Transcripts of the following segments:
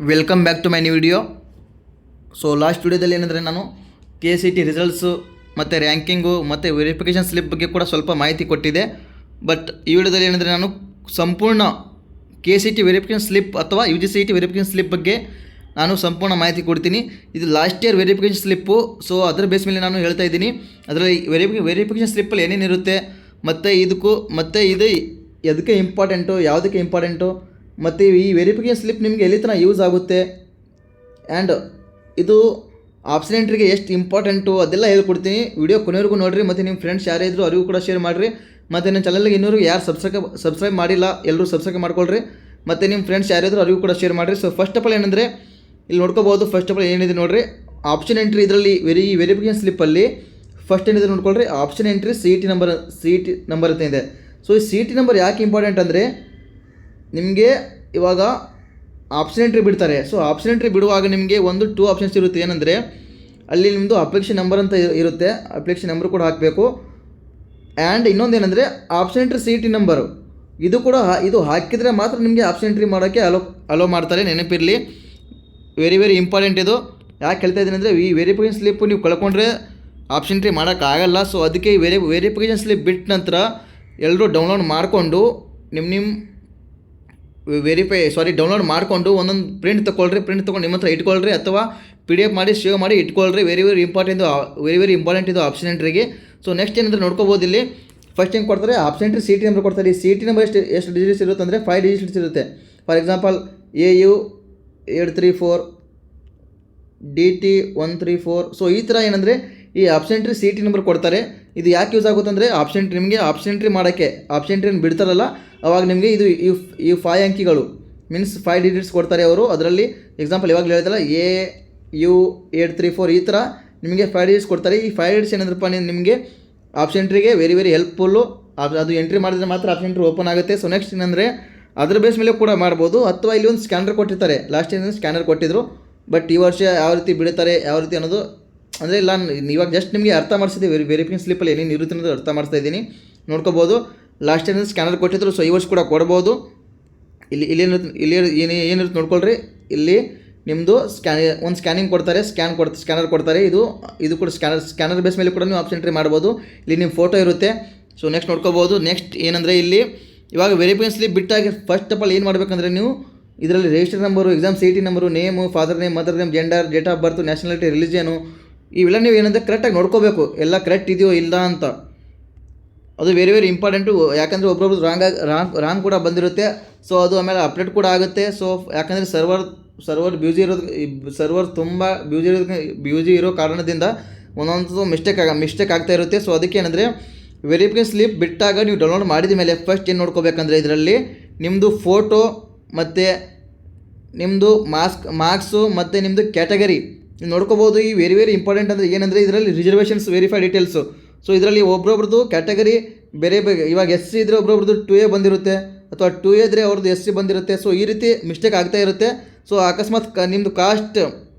Welcome back to my new video. So last ವಿಡಿಯೋದಲ್ಲಿ ಏನಂದರೆ ನಾನು KCT ರಿಸಲ್ಟ್ಸು ಮತ್ತು ರ್ಯಾಂಕಿಂಗು ಮತ್ತು ವೆರಿಫಿಕೇಷನ್ ಸ್ಲಿಪ್ ಬಗ್ಗೆ ಕೂಡ ಸ್ವಲ್ಪ ಮಾಹಿತಿ ಕೊಟ್ಟಿದ್ದೆ. ಬಟ್ ಈ ವಿಡಿಯೋದಲ್ಲಿ ಏನಂದರೆ ನಾನು ಸಂಪೂರ್ಣ KCT ವೆರಿಫಿಕೇಷನ್ ಸ್ಲಿಪ್ ಅಥವಾ UGCET ವೆರಿಫಿಕೇಷನ್ ಸ್ಲಿಪ್ ಬಗ್ಗೆ ನಾನು ಸಂಪೂರ್ಣ ಮಾಹಿತಿ ಕೊಡ್ತೀನಿ. ಇದು last year verification slip. So ಅದರ ಬೇಸ್ ಮೇಲೆ ನಾನು ಹೇಳ್ತಾ ಇದ್ದೀನಿ. ಅದರಲ್ಲಿ ವೆರಿಫಿಕೇಷನ್ ಸ್ಲಿಪ್ಪಲ್ಲಿ ಏನೇನಿರುತ್ತೆ ಮತ್ತು ಇದು ಎದಕ್ಕೆ ಇಂಪಾರ್ಟೆಂಟು, ಯಾವುದಕ್ಕೆ ಇಂಪಾರ್ಟೆಂಟು, ಮತ್ತು ಈ ವೆರಿಫಿಕೇಷನ್ ಸ್ಲಿಪ್ ನಿಮಗೆ ಎಲ್ಲಿ ತನಕ ಯೂಸ್ ಆಗುತ್ತೆ ಆ್ಯಂಡ್ ಇದು ಆಪ್ಷನ್ ಎಂಟ್ರಿಗೆ ಎಷ್ಟು ಇಂಪಾರ್ಟೆಂಟು ಅದೆಲ್ಲ ಹೇಳ್ಕೊಡ್ತೀನಿ. ವಿಡಿಯೋ ಕೊನೆವರೆಗೂ ನೋಡಿರಿ ಮತ್ತು ನಿಮ್ಮ ಫ್ರೆಂಡ್ಸ್ ಯಾರೇ ಇದ್ದರೂ ಅವರಿಗೂ ಕೂಡ ಶೇರ್ ಮಾಡಿರಿ. ಮತ್ತು ನನ್ನ ಚಾನಲ್ಗೆ ಇನ್ನೂರು ಯಾರು ಸಬ್ಸ್ಕ್ರೈಬ್ ಮಾಡಿಲ್ಲ ಎಲ್ಲರೂ ಸಬ್ಸ್ಕ್ರೈಬ್ ಮಾಡ್ಕೊಳ್ರಿ. ಮತ್ತು ನಿಮ್ಮ ಫ್ರೆಂಡ್ಸ್ ಯಾರಿದ್ರು ಅವರಿಗೂ ಕೂಡ ಶೇರ್ ಮಾಡಿರಿ. ಸೊ ಫಸ್ಟ್ ಆಫ್ ಆಲ್ ಏನಂದರೆ ಇಲ್ಲಿ ನೋಡ್ಕೋಬೋದು. ಫಸ್ಟ್ ಆಫ್ ಆಲ್ ಏನಿದೆ ನೋಡಿರಿ, ಆಪ್ಷನ್ ಎಂಟ್ರಿ ಇದರಲ್ಲಿ ವೆರಿಫಿಕೇಷನ್ ಸ್ಲಿಪ್ಪಲ್ಲಿ ಫಸ್ಟ್ ಏನಿದೆ ನೋಡ್ಕೊಳ್ರಿ, ಆಪ್ಷನ್ ಎಂಟ್ರಿ CET ನಂಬರ್ ಅಂತ ಇದೆ. ಸೊ ಈ CET ನಂಬರ್ ಯಾಕೆ ಇಂಪಾರ್ಟೆಂಟ್ ಅಂದರೆ ನಿಮಗೆ ಇವಾಗ ಆಪ್ಷನ್ ಎಂಟ್ರಿ ಬಿಡ್ತಾರೆ. ಸೊ ಆಪ್ಷನ್ ಎಂಟ್ರಿ ಬಿಡುವಾಗ ನಿಮಗೆ 2 ಆಪ್ಷನ್ಸ್ ಇರುತ್ತೆ. ಏನಂದರೆ ಅಲ್ಲಿ ನಿಮ್ಮದು ಅಪ್ಲಿಕೇಶನ್ ನಂಬರ್ ಅಂತ ಇರುತ್ತೆ, ಅಪ್ಲಿಕೇಶನ್ ನಂಬರ್ ಕೂಡ ಹಾಕಬೇಕು. ಆ್ಯಂಡ್ ಇನ್ನೊಂದು ಏನಂದರೆ ಆಪ್ಷನ್ ಎಂಟ್ರಿ CET ನಂಬರು ಇದು ಹಾಕಿದರೆ ಮಾತ್ರ ನಿಮಗೆ ಆಪ್ಷನ್ ಎಂಟ್ರಿ ಮಾಡೋಕ್ಕೆ ಅಲೋ ಮಾಡ್ತಾರೆ. ನೆನಪಿರಲಿ, ವೆರಿ ಇಂಪಾರ್ಟೆಂಟ್ ಇದು. ಯಾಕೆ ಹೇಳ್ತಾ ಇದ್ದೀನಿ ಅಂದರೆ ಈ ವೆರಿಫಿಕೇಷನ್ ಸ್ಲಿಪ್ಪು ನೀವು ಕಳ್ಕೊಂಡ್ರೆ ಆಪ್ಷನ್ ಎಂಟ್ರಿ ಮಾಡೋಕ್ಕಾಗಲ್ಲ. ಸೊ ಅದಕ್ಕೆ ಈ ವೆರಿಫಿಕೇಷನ್ ಸ್ಲಿಪ್ ಬಿಟ್ಟ ನಂತರ ಎಲ್ಲರೂ ಡೌನ್ಲೋಡ್ ಮಾಡಿಕೊಂಡು ಡೌನ್ಲೋಡ್ ಮಾಡಿಕೊಂಡು ಒಂದೊಂದು ಪ್ರಿಂಟ್ ತೊಗೊಂಡು ನಿಮ್ಮ ಹತ್ರ ಇಟ್ಕೊಳ್ರಿ, ಅಥವಾ PDF ಮಾಡಿ ಸೇವ್ ಮಾಡಿ ಇಟ್ಕೊಳ್ರಿ. ವೆರಿ ಇಂಪಾರ್ಟೆಂಟ್ ಇದು ಆಪ್ಷನ್ ಎಂಟ್ರಿಗೆ. ಸೊ ನೆಕ್ಸ್ಟ್ ಏನಂದರೆ ನೋಡ್ಕೋಬೋದು, ಇಲ್ಲಿ ಫಸ್ಟ್ ಏನು ಕೊಡ್ತಾರೆ, ಆಪ್ಷನ್ ಎಂಟ್ರಿ CET ನಂಬರ್ ಕೊಡ್ತಾರೆ. ಈ CET ನಂಬರ್ ಎಷ್ಟು ಡಿಜಿಟ್ಸ್ ಇರುತ್ತೆ ಅಂದರೆ 5 ಡಿಜಿಟ್ಸ್ ಇರುತ್ತೆ. For example AU 834 DT 134. So ಈ ಥರ ಏನಂದರೆ ಈ ಆಪ್ಷನ್ ಎಂಟ್ರಿ CET ನಂಬರ್ ಕೊಡ್ತಾರೆ. ಇದು ಯಾಕೆ ಯೂಸ್ ಆಗುತ್ತೆ ಅಂದರೆ ನಿಮಗೆ ಆಪ್ಷನ್ ಎಂಟ್ರಿ ಮಾಡೋಕ್ಕೆ ಆಪ್ಷನ್ ಎಂಟ್ರಿನ ಬಿಡ್ತಾರಲ್ಲ ಅವಾಗ ನಿಮಗೆ ಈ 5 ಅಂಕಿಗಳು ಮೀನ್ಸ್ 5 ಡಿಜಿಟ್ಸ್ ಕೊಡ್ತಾರೆ ಅವರು. ಅದರಲ್ಲಿ ಎಕ್ಸಾಂಪಲ್ ಇವಾಗ ಹೇಳಿದಲ್ಲ AU 834 ಈ ಥರ ನಿಮಗೆ 5 ಡಿಜಿಟ್ಸ್ ಕೊಡ್ತಾರೆ. ಈ 5 ಡಿಜಿಟ್ಸ್ ಏನಂದ್ರಪ್ಪ ನಿಮಗೆ ಆಪ್ಷನ್ ಎಂಟ್ರಿಗೆ ವೆರಿ ಹೆಲ್ಪ್ಫುಲ್ಲು. ಅದು ಎಂಟ್ರಿ ಮಾಡಿದ್ರೆ ಮಾತ್ರ ಆಪ್ಷನ್ ಎಂಟ್ರಿ ಓಪನ್ ಆಗುತ್ತೆ. ಸೊ ನೆಕ್ಸ್ಟ್ ಏನಂದರೆ ಅದರ ಬೇಸ್ ಮೇಲೆ ಕೂಡ ಮಾಡ್ಬೋದು, ಅಥವಾ ಇಲ್ಲಿ ಒಂದು ಸ್ಕ್ಯಾನರ್ ಕೊಟ್ಟಿರ್ತಾರೆ. ಲಾಸ್ಟ್ ಏನಂದರೆ ಸ್ಕ್ಯಾನರ್ ಕೊಟ್ಟಿದ್ರು, ಬಟ್ ಈ ವರ್ಷ ಯಾವ ರೀತಿ ಬಿಡ್ತಾರೆ ಯಾವ ರೀತಿ ಅನ್ನೋದು ಅಂದರೆ ಇಲ್ಲ, ಇವಾಗ ಜಸ್ಟ್ ನಿಮಗೆ ಅರ್ಥ ಮಾಡಿಸಿದೆ ವೆರಿಫಿಕೇಷನ್ ಸ್ಲಿಪ್ಪಲ್ಲಿ ಏನೇನು ಇರುತ್ತೆ ಅನ್ನೋದು ಅರ್ಥ ಮಾಡಿಸ್ತಾ ಇದ್ದೀನಿ. ನೋಡ್ಕೋಬೋದು, ಲಾಸ್ಟ್ ಟೈಮ್ ಸ್ಕ್ಯಾನರ್ ಕೊಟ್ಟಿದ್ರು. ಸೊ ಈ ವರ್ಷ ಕೂಡ ಕೊಡ್ಬೋದು. ಇಲ್ಲಿ ಏನಿರುತ್ತೆ ನೋಡ್ಕೊಳ್ರಿ. ಇಲ್ಲಿ ನಿಮ್ಮದು ಒಂದು ಸ್ಕ್ಯಾನಿಂಗ್ ಕೊಡ್ತಾರೆ, ಸ್ಕ್ಯಾನರ್ ಕೊಡ್ತಾರೆ. ಇದು ಕೂಡ ಸ್ಕ್ಯಾನರ್ ಬೇಸ್ ಮೇಲೆ ಕೂಡ ನೀವು ಆಪ್ಷನ್ ಎಂಟ್ರಿ ಮಾಡ್ಬೋದು. ಇಲ್ಲಿ ನಿಮ್ಮ ಫೋಟೋ ಇರುತ್ತೆ. ಸೊ ನೆಕ್ಸ್ಟ್ ನೋಡ್ಕೋಬೋದು. ನೆಕ್ಸ್ಟ್ ಏನಂದರೆ ಇಲ್ಲಿ ಇವಾಗ ವೆರಿಫಿಕೇಷನ್ ಸ್ಲಿಪ್ ಬಿಟ್ಟಾಗಿ ಫಸ್ಟ್ ಆಫ್ ಆಲ್ ಏನು ಮಾಡಬೇಕಂದ್ರೆ ನೀವು ಇದರಲ್ಲಿ register number, exam CET number, name, father name, mother name, gender, date of birth, nationality, religion ಇವೆಲ್ಲ ನೀವು ಏನಂದರೆ ಕರೆಕ್ಟಾಗಿ ನೋಡ್ಕೋಬೇಕು, ಎಲ್ಲ ಕರೆಕ್ಟ್ ಇದೆಯೋ ಇಲ್ಲ ಅಂತ. ಅದು ವೆರಿ ಇಂಪಾರ್ಟೆಂಟು. ಯಾಕಂದರೆ ಒಬ್ಬೊಬ್ರು ರಾಂಗ್ ಕೂಡ ಬಂದಿರುತ್ತೆ. ಸೊ ಅದು ಆಮೇಲೆ ಅಪ್ಡೇಟ್ ಕೂಡ ಆಗುತ್ತೆ. ಸೊ ಯಾಕಂದರೆ ಸರ್ವರ್ ತುಂಬ ಬ್ಯೂಸಿ ಇರೋ ಕಾರಣದಿಂದ ಒಂದೊಂದು ಮಿಸ್ಟೇಕ್ ಆಗ್ತಾ ಇರುತ್ತೆ. ಸೊ ಅದಕ್ಕೆ ಏನಂದರೆ ವೆರಿಫಿಕೇಷನ್ ಸ್ಲಿಪ್ ಬಿಟ್ಟಾಗ ನೀವು ಡೌನ್ಲೋಡ್ ಮಾಡಿದ ಮೇಲೆ ಫಸ್ಟ್ ಏನು ನೋಡ್ಕೋಬೇಕಂದ್ರೆ ಇದರಲ್ಲಿ ನಿಮ್ಮದು ಫೋಟೋ ಮತ್ತು ನಿಮ್ಮದು ಮಾರ್ಕ್ಸು ಮತ್ತು ನಿಮ್ಮದು ಕ್ಯಾಟಗರಿ ನೋಡ್ಕೋಬೋದು. ಈ ವೆರಿ ಇಂಪಾರ್ಟೆಂಟ್ ಅಂದರೆ ಏನಂದರೆ ಇದರಲ್ಲಿ ರಿಸರ್ವೇಷನ್ಸ್ ವೆರಿಫೈ ಡೀಟೇಲ್ಸು. ಸೊ ಇದರಲ್ಲಿ ಒಬ್ಬೊಬ್ರದ್ದು ಕ್ಯಾಟಗರಿ ಬೇರೆ ಇವಾಗ SC ಇದ್ದರೆ ಒಬ್ಬೊಬ್ರದ್ದು 2A ಬಂದಿರುತ್ತೆ, ಅಥವಾ 2A ಇದ್ದರೆ ಅವ್ರದ್ದು SC ಬಂದಿರುತ್ತೆ. ಸೊ ಈ ರೀತಿ ಮಿಸ್ಟೇಕ್ ಆಗ್ತಾ ಇರುತ್ತೆ. ಸೊ ಅಕಸ್ಮಾತ್ ನಿಮ್ಮದು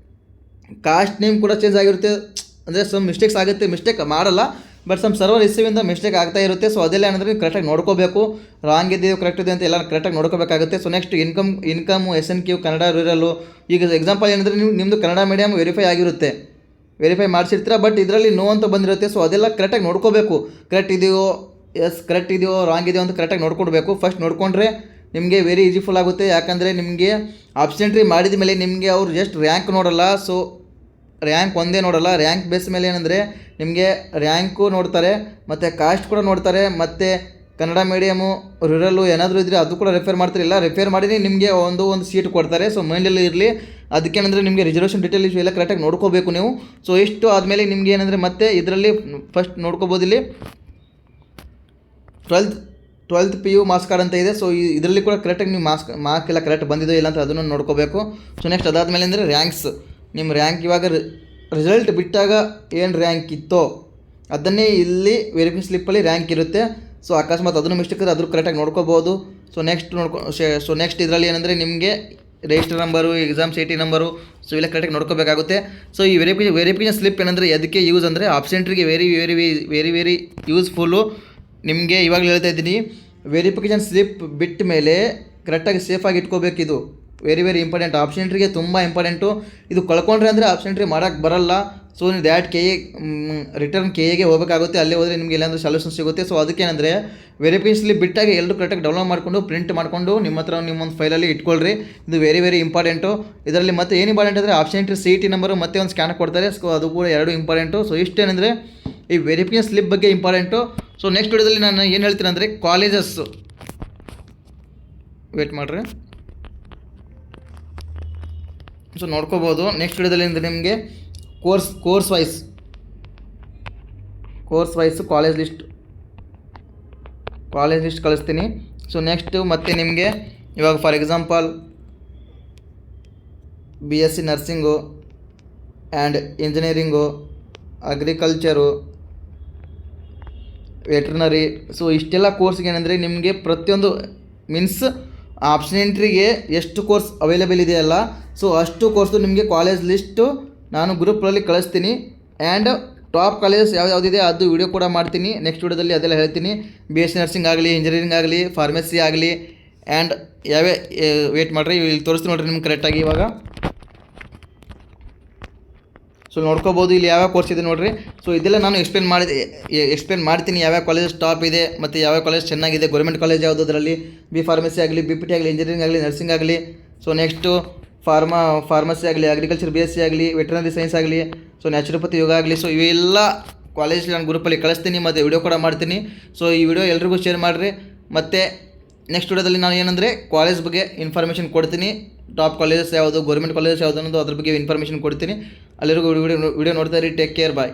ಕಾಸ್ಟ್ ನೇಮ್ ಕೂಡ ಚೇಂಜ್ ಆಗಿರುತ್ತೆ. ಅಂದರೆ ಮಿಸ್ಟೇಕ್ಸ್ ಆಗುತ್ತೆ, ಮಿಸ್ಟೇಕ್ ಮಾಡಲ್ಲ, ಬಟ್ ಸರ್ವರ್ ಇಸ್ವಿಂದ ಮಿಸ್ಟೇಕ್ ಆಗ್ತಾ ಇರುತ್ತೆ. ಸೊ ಅದೆಲ್ಲ ಏನಂದರೆ ನೀವು ಕರೆಕ್ಟಾಗಿ ನೋಡ್ಕೋಬೇಕು, ರಾಂಗ್ ಇದೆಯೋ ಕರೆಕ್ಟ್ ಇದೆ ಅಂತ ಎಲ್ಲ ಕರೆಕ್ಟಾಗಿ ನೋಡ್ಕೋಬೇಕಾಗುತ್ತೆ. So next income SNQ Kannada rural. ಈಗ ಎಕ್ಸಾಂಪಲ್ ಏನಂದರೆ ನಿಮ್ಮದು ಕನ್ನಡ ಮೀಡಿಯಮ್ ವೆರಿಫೈ ಮಾಡಿಸಿರ್ತೀರ, ಬಟ್ ಇದರಲ್ಲಿ ನೋ ಅಂತ ಬಂದಿರುತ್ತೆ. ಸೊ ಅದೆಲ್ಲ ಕರೆಕ್ಟಾಗಿ ನೋಡ್ಕೋಬೇಕು, ಕರೆಕ್ಟ್ ಇದೆಯೋ ರಾಂಗ್ ಇದೆಯೋ ಅಂತ ಕರೆಕ್ಟಾಗಿ ನೋಡ್ಕೊಡ್ಬೇಕು. ಫಸ್ಟ್ ನೋಡಿಕೊಂಡ್ರೆ ನಿಮಗೆ ವೆರಿ ಈಸಿಫುಲ್ ಆಗುತ್ತೆ. ಯಾಕಂದರೆ ನಿಮಗೆ ಆಪ್ಷನ್ ಎಂಟ್ರಿ ಮಾಡಿದ ಮೇಲೆ ನಿಮಗೆ ಅವರು ಜಸ್ಟ್ ರ್ಯಾಂಕ್ ನೋಡಲ್ಲ. ಸೊ ರ್ಯಾಂಕ್ ಒಂದೇ ನೋಡಲ್ಲ, ರ್ಯಾಂಕ್ ಬೇಸ್ ಮೇಲೆ ಏನಂದರೆ ನಿಮಗೆ ರ್ಯಾಂಕು ನೋಡ್ತಾರೆ, ಮತ್ತು ಕಾಸ್ಟ್ ಕೂಡ ನೋಡ್ತಾರೆ, ಮತ್ತು ಕನ್ನಡ ಮೀಡಿಯಮು ರೂರಲ್ಲು ಏನಾದರೂ ಇದ್ದರೆ ಅದು ಕೂಡ ರೆಫರ್ ಮಾಡ್ತಾರೆ. ಎಲ್ಲ ರೆಫರ್ ಮಾಡಿ ನಿಮಗೆ ಒಂದು ಸೀಟ್ ಕೊಡ್ತಾರೆ. ಸೊ ಮೈಂಡಲ್ಲಿ ಇರಲಿ. ಅದಕ್ಕೇನಂದರೆ ನಿಮಗೆ ರಿಸರ್ವೇಷನ್ ಡೀಟೇಲ್ ಎಲ್ಲ ಕರೆಕ್ಟಾಗಿ ನೋಡ್ಕೋಬೇಕು ನೀವು. ಸೊ ಇಷ್ಟು ಆದಮೇಲೆ ನಿಮಗೆ ಏನಂದರೆ ಮತ್ತೆ ಇದರಲ್ಲಿ ಫಸ್ಟ್ ನೋಡ್ಕೋಬೋದು, ಇಲ್ಲಿ 12th PU ಮಾರ್ಕ್ಸ್ ಕಾರ್ಡ್ ಅಂತ ಇದೆ. ಸೊ ಇದರಲ್ಲಿ ಕೂಡ ಕರೆಕ್ಟಾಗಿ ನೀವು ಮಾರ್ಕ್ ಎಲ್ಲ ಕರೆಕ್ಟ್ ಬಂದಿದೋ ಇಲ್ಲ ಅಂತ ಅದನ್ನು ನೋಡ್ಕೋಬೇಕು. ಸೊ ನೆಕ್ಸ್ಟ್ ಅದಾದಮೇಲೆ ಅಂದರೆ ರ್ಯಾಂಕ್ಸ್. ನಿಮ್ಮ ರ್ಯಾಂಕ್ ಇವಾಗ ರಿಸಲ್ಟ್ ಬಿಟ್ಟಾಗ ಏನು ರ್ಯಾಂಕ್ ಇತ್ತೋ ಅದನ್ನೇ ಇಲ್ಲಿ ವೆರಿಫಿಕೇಷನ್ ಸ್ಲಿಪ್ಪಲ್ಲಿ ರ್ಯಾಂಕ್ ಇರುತ್ತೆ. ಸೊ ಅಕಸ್ಮಾತ್ ಅದನ್ನು ಮಿಸ್ಟೇಕ್ ಇದ್ದರೆ ಅದ್ರ ಕರೆಕ್ಟಾಗಿ ನೋಡ್ಕೋಬೋದು. ಸೊ ನೆಕ್ಸ್ಟ್ ಇದರಲ್ಲಿ ಏನಂದರೆ ನಿಮಗೆ register number, exam CET number, so ಇವೆಲ್ಲ ಕರೆಕ್ಟಾಗಿ ನೋಡ್ಕೋಬೇಕಾಗುತ್ತೆ. ಸೊ ಈ ವೆರಿಫಿಕೇಷನ್ ಸ್ಲಿಪ್ ಏನಂದರೆ ಅದಕ್ಕೆ ಯೂಸ್ ಅಂದರೆ ಆಪ್ಷನ್ ಎಂಟ್ರಿಗೆ ವೆರಿ ಯೂಸ್ಫುಲ್ಲು. ನಿಮಗೆ ಇವಾಗಲೇ ಹೇಳ್ತಾ ಇದ್ದೀನಿ, ವೆರಿಫಿಕೇಷನ್ ಸ್ಲಿಪ್ ಬಿಟ್ಟ ಮೇಲೆ ಕರೆಕ್ಟಾಗಿ ಸೇಫಾಗಿ ಇಟ್ಕೋಬೇಕಿದು. Very important. ಆಪ್ಷನ್ ಎಂಟ್ರಿಗೆ ತುಂಬ ಇಂಪಾರ್ಟೆಂಟು. ಇದು ಕಳ್ಕೊಂಡ್ರೆ ಅಂದರೆ ಆಪ್ಷನ್ ಎಂಟ್ರಿ ಮಾಡೋಕ್ಕೆ ಬರಲ್ಲ. ಸೊ ನೀವು ದ್ಯಾಟ್ ರಿಟರ್ನ್ ಕೆ ಎಗೆ ಹೋಗಬೇಕಾಗುತ್ತೆ. ಅಲ್ಲೇ ಹೋದರೆ ನಿಮಗೆ ಇಲ್ಲಾಂದ್ರೆ ಸೊಲ್ಯೂಷನ್ ಸಿಗುತ್ತೆ. ಸೊ ಅದಕ್ಕೇನೆಂದರೆ ವೆರಿಫಿಕೇಷನ್ ಸ್ಲಿಪ್ ಬಿಟ್ಟಾಗಿ ಎಲ್ಲರೂ ಕರೆಕ್ಟಾಗಿ ಡೌನ್ಲೋಡ್ ಮಾಡಿಕೊಂಡು ಪ್ರಿಂಟ್ ಮಾಡಿಕೊಂಡು ನಿಮ್ಮ ಹತ್ರ ನಿಮ್ಮೊಂದು ಫೈಲಲ್ಲಿ ಇಟ್ಕೊಳ್ರಿ. ಇದು ವೆರಿ ಇಂಪಾರ್ಟೆಂಟು. ಇದರಲ್ಲಿ ಮತ್ತೆ ಏನು ಇಂಪಾರ್ಟೆಂಟ್ ಅಂದರೆ ಆಪ್ಷನ್ ಎಂಟ್ರಿ CET ನಂಬರು ಮತ್ತು ಒಂದು ಸ್ಕ್ಯಾನ್ ಕೊಡ್ತಾರೆ. ಸೊ ಅದು ಕೂಡ ಎರಡು ಇಂಪಾರ್ಟೆಂಟು. ಸೊ ಇಷ್ಟೇನೆಂದರೆ ಈ ವೆರಿಫಿಕೇಷನ್ ಸ್ಲಿಪ್ ಬಗ್ಗೆ ಇಂಪಾರ್ಟೆಂಟು. ಸೊ ನೆಕ್ಸ್ಟ್ ವಿಡಿಯೋದಲ್ಲಿ ನಾನು ಏನು ಹೇಳ್ತೀನಿ ಅಂದರೆ ಕಾಲೇಜಸ್ಸು ವೇಟ್ ಮಾಡಿರಿ. ಸೊ ನೋಡ್ಕೋಬೋದು ನೆಕ್ಸ್ಟ್ ವಿಡಿಯೋದಲ್ಲಿ ಅಂದರೆ ನಿಮಗೆ ಕೋರ್ಸ್ ವೈಸ್ ಕಾಲೇಜ್ ಲಿಸ್ಟ್ ಕಳಿಸ್ತೀನಿ. ಸೊ ನೆಕ್ಸ್ಟು ಮತ್ತು ನಿಮಗೆ ಇವಾಗ for example BSc nursing and engineering, agriculture, veterinary. So ಇಷ್ಟೆಲ್ಲ ಕೋರ್ಸ್ಗೆ ಏನಂದರೆ ನಿಮಗೆ ಪ್ರತಿಯೊಂದು ಮೀನ್ಸ್ ಆಪ್ಷನ್ ಎಂಟ್ರಿಗೆ ಎಷ್ಟು ಕೋರ್ಸ್ ಅವೈಲೇಬಲ್ ಇದೆಯಲ್ಲ, ಸೊ ಅಷ್ಟು ಕೋರ್ಸು ನಿಮಗೆ ಕಾಲೇಜ್ ಲಿಸ್ಟು ನಾನು ಗ್ರೂಪಲ್ಲಿ ಕಳಿಸ್ತೀನಿ. ಆ್ಯಂಡ್ ಟಾಪ್ ಕಾಲೇಜಸ್ ಯಾವುದಿದೆ ಅದು ವಿಡಿಯೋ ಕೂಡ ಮಾಡ್ತೀನಿ. ನೆಕ್ಸ್ಟ್ ವಿಡಿಯೋದಲ್ಲಿ ಅದೆಲ್ಲ ಹೇಳ್ತೀನಿ. BSc ನರ್ಸಿಂಗ್ ಆಗಲಿ, ಇಂಜಿನಿಯರಿಂಗ್ ಆಗಲಿ, ಫಾರ್ಮಸಿ ಆಗಲಿ ಆ್ಯಂಡ್ ವೇಟ್ ಮಾಡಿರಿ, ಇಲ್ಲಿ ತೋರಿಸ್ತೀನಿ ನೋಡಿರಿ ನಿಮ್ಗೆ ಕರೆಕ್ಟಾಗಿ ಇವಾಗ. ಸೊ ನೋಡ್ಕೋಬೋದು ಇಲ್ಲಿ ಯಾವ್ಯಾವ ಕೋರ್ಸ್ ಇದೆ ನೋಡಿರಿ. ಸೊ ಇದೆಲ್ಲ ನಾನು ಎಕ್ಸ್ಪ್ಲೇನ್ ಮಾಡ್ತೀನಿ ಯಾವ್ಯಾವ ಕಾಲೇಜ್ ಟಾಪ್ ಇದೆ ಮತ್ತು ಯಾವ್ಯಾವ ಕಾಲೇಜ್ ಚೆನ್ನಾಗಿದೆ, ಗೌರ್ಮೆಂಟ್ ಕಾಲೇಜ್ ಯಾವುದು, ಅದರಲ್ಲಿ ಫಾರ್ಮಸಿ ಆಗಲಿ, BPT ಆಗಲಿ, ಇಂಜಿನಿಯರಿಂಗ್ ಆಗಲಿ, ನರ್ಸಿಂಗ್ ಆಗಲಿ. ಸೊ ನೆಕ್ಸ್ಟು ಫಾರ್ಮಸಿ ಆಗಲಿ, ಅಗ್ರಿಕಲ್ಚರ್ BSc ಆಗಲಿ, ವೆಟರ್ನರಿ ಸೈನ್ಸ್ ಆಗಲಿ, ಸೊ ನ್ಯಾಚುರೋಪತಿ ಯೋಗ ಆಗಲಿ. ಸೊ ಇವೆಲ್ಲ ಕಾಲೇಜ್ ನಾನು ಗ್ರೂಪಲ್ಲಿ ಕಳಿಸ್ತೀನಿ ಮತ್ತು ವಿಡಿಯೋ ಕೂಡ ಮಾಡ್ತೀನಿ. ಸೊ ಈ ವಿಡಿಯೋ ಎಲ್ರಿಗೂ ಶೇರ್ ಮಾಡಿರಿ. ಮತ್ತು ನೆಕ್ಸ್ಟ್ ವಿಡಿಯೋದಲ್ಲಿ ನಾನು ಏನಂದರೆ ಕಾಲೇಜ್ ಬಗ್ಗೆ ಇನ್ಫಾರ್ಮೇಷನ್ ಕೊಡ್ತೀನಿ. ಟಾಪ್ ಕಾಲೇಜಸ್ ಯಾವುದು, ಗೌರ್ಮೆಂಟ್ ಕಾಲೇಜಸ್ ಯಾವುದು ಅನ್ನೋದು ಅದ್ರ ಬಗ್ಗೆ ಇನ್ಫಾರ್ಮೇಷನ್ ಕೊಡ್ತೀನಿ. ಅಲ್ಲಿವರೆಗೂ ವಿಡಿಯೋ ನೋಡ್ತಾ ಇರಿ. ಟೇಕ್ ಕೇರ್, ಬಾಯ್.